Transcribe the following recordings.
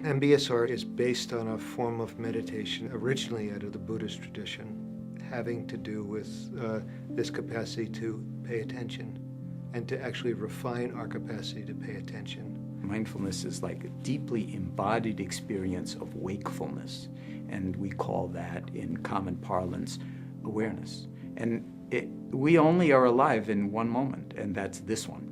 MBSR is based on a form of meditation originally out of the Buddhist tradition, having to do with this capacity to pay attention and to actually refine our capacity to pay attention. Mindfulness is like a deeply embodied experience of wakefulness, and we call that, in common parlance, awareness. And we only are alive in one moment, and that's this one,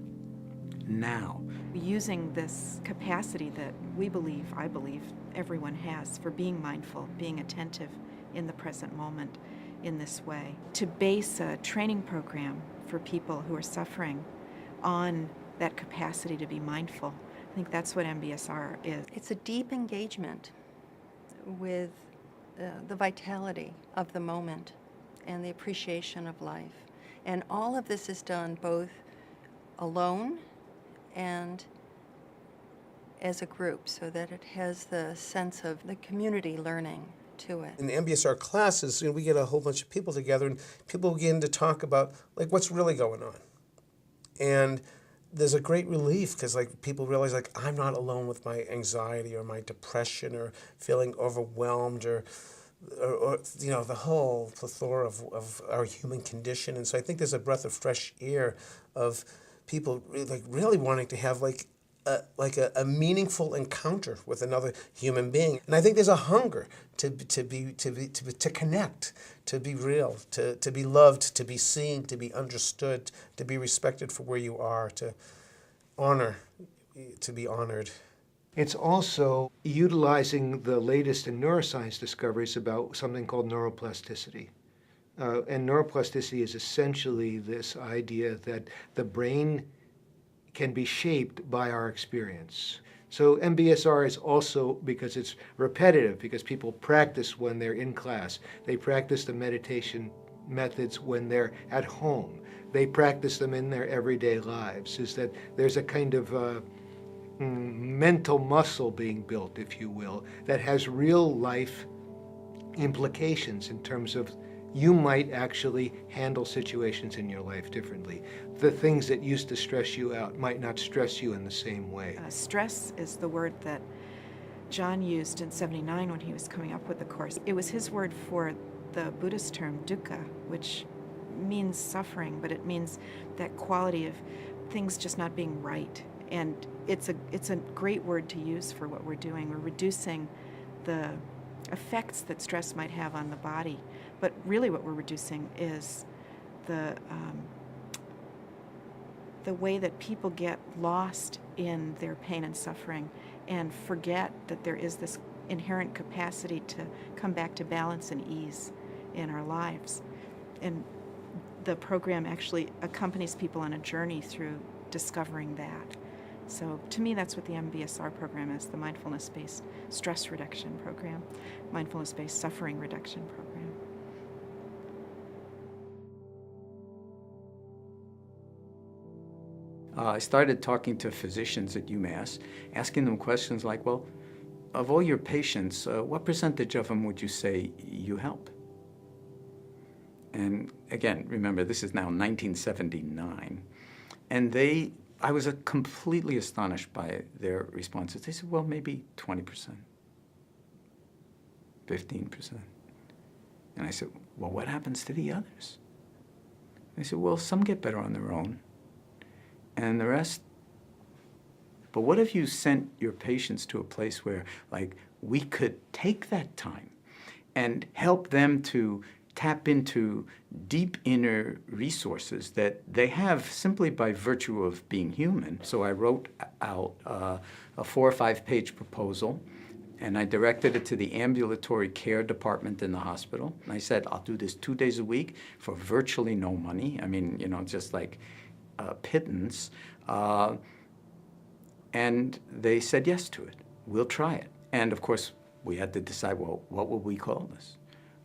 now. Using this capacity that I believe, everyone has for being mindful, being attentive in the present moment in this way. To base a training program for people who are suffering on that capacity to be mindful, I think that's what MBSR is. It's a deep engagement with the vitality of the moment and the appreciation of life. And all of this is done both alone and as a group, so that it has the sense of the community learning to it. In the MBSR classes, we get a whole bunch of people together, and people begin to talk about what's really going on. And there's a great relief because people realize I'm not alone with my anxiety or my depression or feeling overwhelmed or the whole plethora of our human condition. And so I think there's a breath of fresh air of people really wanting to have a meaningful encounter with another human being. And I think there's a hunger to connect, to be real, to be loved, to be seen, to be understood, to be respected for where you are, to be honored. It's also utilizing the latest in neuroscience discoveries about something called neuroplasticity. And neuroplasticity is essentially this idea that the brain can be shaped by our experience. So MBSR is also, because it's repetitive, because people practice when they're in class. They practice the meditation methods when they're at home. They practice them in their everyday lives, is that there's a kind of mental muscle being built, if you will, that has real life implications in terms of you might actually handle situations in your life differently. The things that used to stress you out might not stress you in the same way. Stress is the word that John used in '79 when he was coming up with the course. It was his word for the Buddhist term dukkha, which means suffering, but it means that quality of things just not being right. And it's a great word to use for what we're doing. We're reducing the effects that stress might have on the body. But really what we're reducing is the way that people get lost in their pain and suffering and forget that there is this inherent capacity to come back to balance and ease in our lives. And the program actually accompanies people on a journey through discovering that. So to me, that's what the MBSR program is, the mindfulness-based stress reduction program, mindfulness-based suffering reduction program. I started talking to physicians at UMass, asking them questions like, well, of all your patients, what percentage of them would you say you help? And again, remember, this is now 1979. And I was completely astonished by their responses. They said, well, maybe 20%, 15%. And I said, well, what happens to the others? They said, well, some get better on their own, and the rest. But what if you sent your patients to a place where, we could take that time and help them to tap into deep inner resources that they have simply by virtue of being human. So I wrote out a 4 or 5 page proposal, and I directed it to the ambulatory care department in the hospital. And I said, I'll do this 2 days a week for virtually no money. I mean, just pittance. And they said yes to it. We'll try it. And of course, we had to decide, well, what would we call this?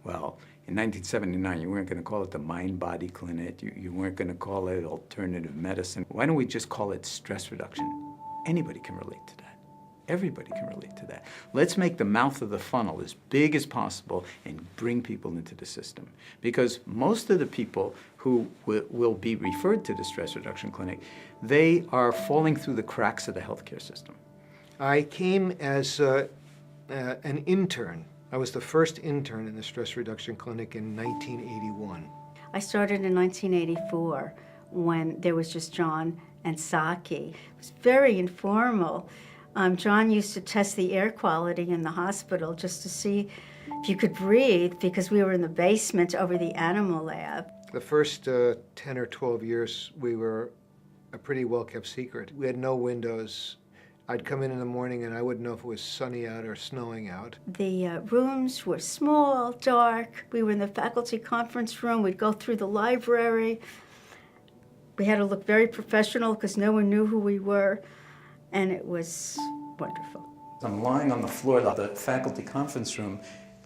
Well, in 1979, you weren't going to call it the Mind-Body Clinic. You weren't going to call it alternative medicine. Why don't we just call it stress reduction? Anybody can relate to that. Everybody can relate to that. Let's make the mouth of the funnel as big as possible and bring people into the system. Because most of the people who will be referred to the stress reduction clinic, they are falling through the cracks of the healthcare system. I came as an intern. I was the first intern in the stress reduction clinic in 1981. I started in 1984 when there was just John and Saki. It was very informal. John used to test the air quality in the hospital just to see if you could breathe, because we were in the basement over the animal lab. The first 10 or 12 years, we were a pretty well-kept secret. We had no windows. I'd come in the morning and I wouldn't know if it was sunny out or snowing out. The rooms were small, dark. We were in the faculty conference room. We'd go through the library. We had to look very professional because no one knew who we were, and it was wonderful. I'm lying on the floor of the faculty conference room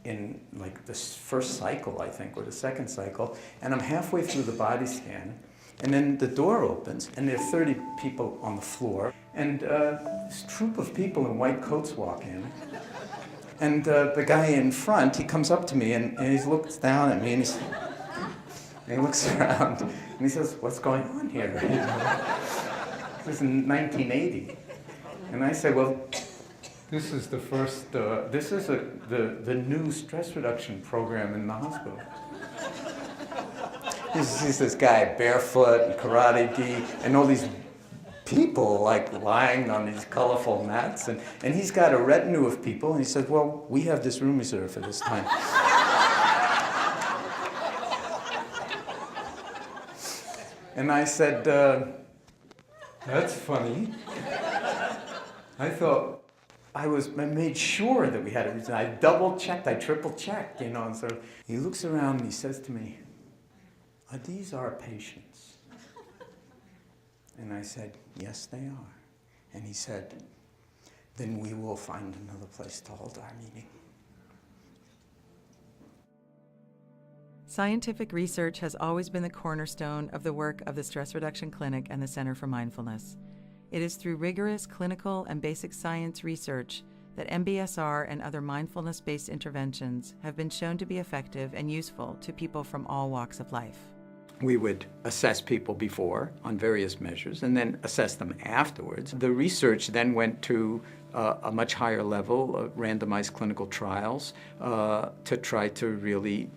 in like the first cycle, I think, or the second cycle, and I'm halfway through the body scan, and then the door opens, and there are 30 people on the floor, and this troop of people in white coats walk in, and the guy in front, he comes up to me, and he looks down at me, and he looks around, and he says, "What's going on here?" This is in 1980. And I say, "Well, this is the first, this is the new stress reduction program in the hospital." He's this guy barefoot and karate gi, and all these people like lying on these colorful mats, and he's got a retinue of people, and he says, "Well, we have this room reserved for this time." And I said, "That's funny." I thought, I made sure that we had it. I double-checked, I triple-checked, you know, and so he looks around and he says to me, "Are these our patients?" And I said, "Yes, they are." And he said, "Then we will find another place to hold our meeting." Scientific research has always been the cornerstone of the work of the Stress Reduction Clinic and the Center for Mindfulness. It is through rigorous clinical and basic science research that MBSR and other mindfulness-based interventions have been shown to be effective and useful to people from all walks of life. We would assess people before on various measures and then assess them afterwards. The research then went to a much higher level of randomized clinical trials to try to really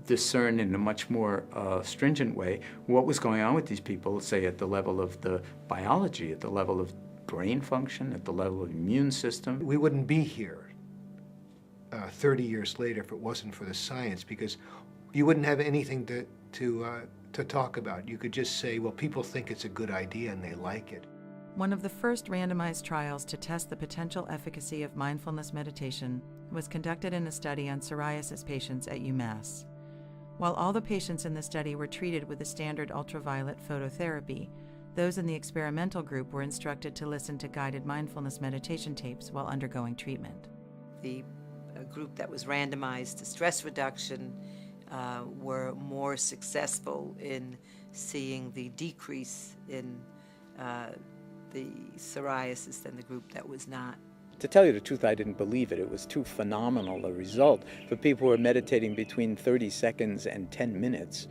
discern in a much more stringent way what was going on with these people, say at the level of the biology, at the level of brain function, at the level of the immune system. We wouldn't be here 30 years later if it wasn't for the science, because you wouldn't have anything to talk about. You could just say, well, people think it's a good idea and they like it. One of the first randomized trials to test the potential efficacy of mindfulness meditation was conducted in a study on psoriasis patients at UMass. While all the patients in the study were treated with the standard ultraviolet phototherapy, those in the experimental group were instructed to listen to guided mindfulness meditation tapes while undergoing treatment. The group that was randomized to stress reduction were more successful in seeing the decrease in the psoriasis than the group that was not. To tell you the truth, I didn't believe it. It was too phenomenal a result. For people who are meditating between 30 seconds and 10 minutes,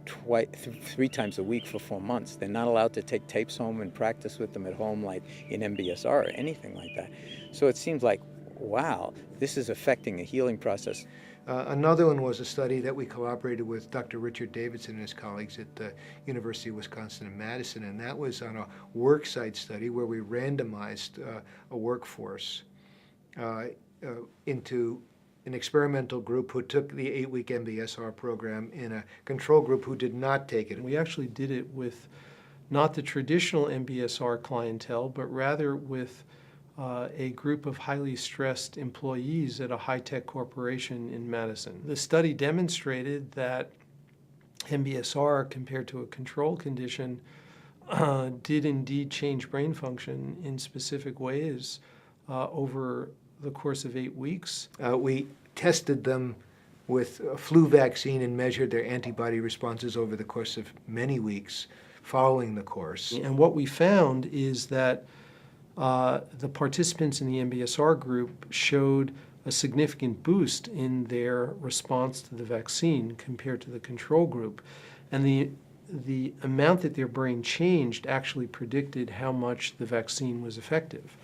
3 times a week for 4 months, they're not allowed to take tapes home and practice with them at home like in MBSR or anything like that. So it seems like, wow, this is affecting a healing process. Another one was a study that we collaborated with Dr. Richard Davidson and his colleagues at the University of Wisconsin in Madison, and that was on a worksite study where we randomized a workforce into an experimental group who took the 8-week MBSR program in a control group who did not take it. We actually did it with not the traditional MBSR clientele, but rather with a group of highly stressed employees at a high-tech corporation in Madison. The study demonstrated that MBSR, compared to a control condition, did indeed change brain function in specific ways over the course of 8 weeks. We tested them with a flu vaccine and measured their antibody responses over the course of many weeks following the course. And what we found is that the participants in the MBSR group showed a significant boost in their response to the vaccine compared to the control group. And the amount that their brain changed actually predicted how much the vaccine was effective.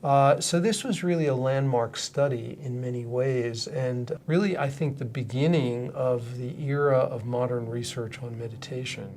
So this was really a landmark study in many ways, and really, I think, the beginning of the era of modern research on meditation.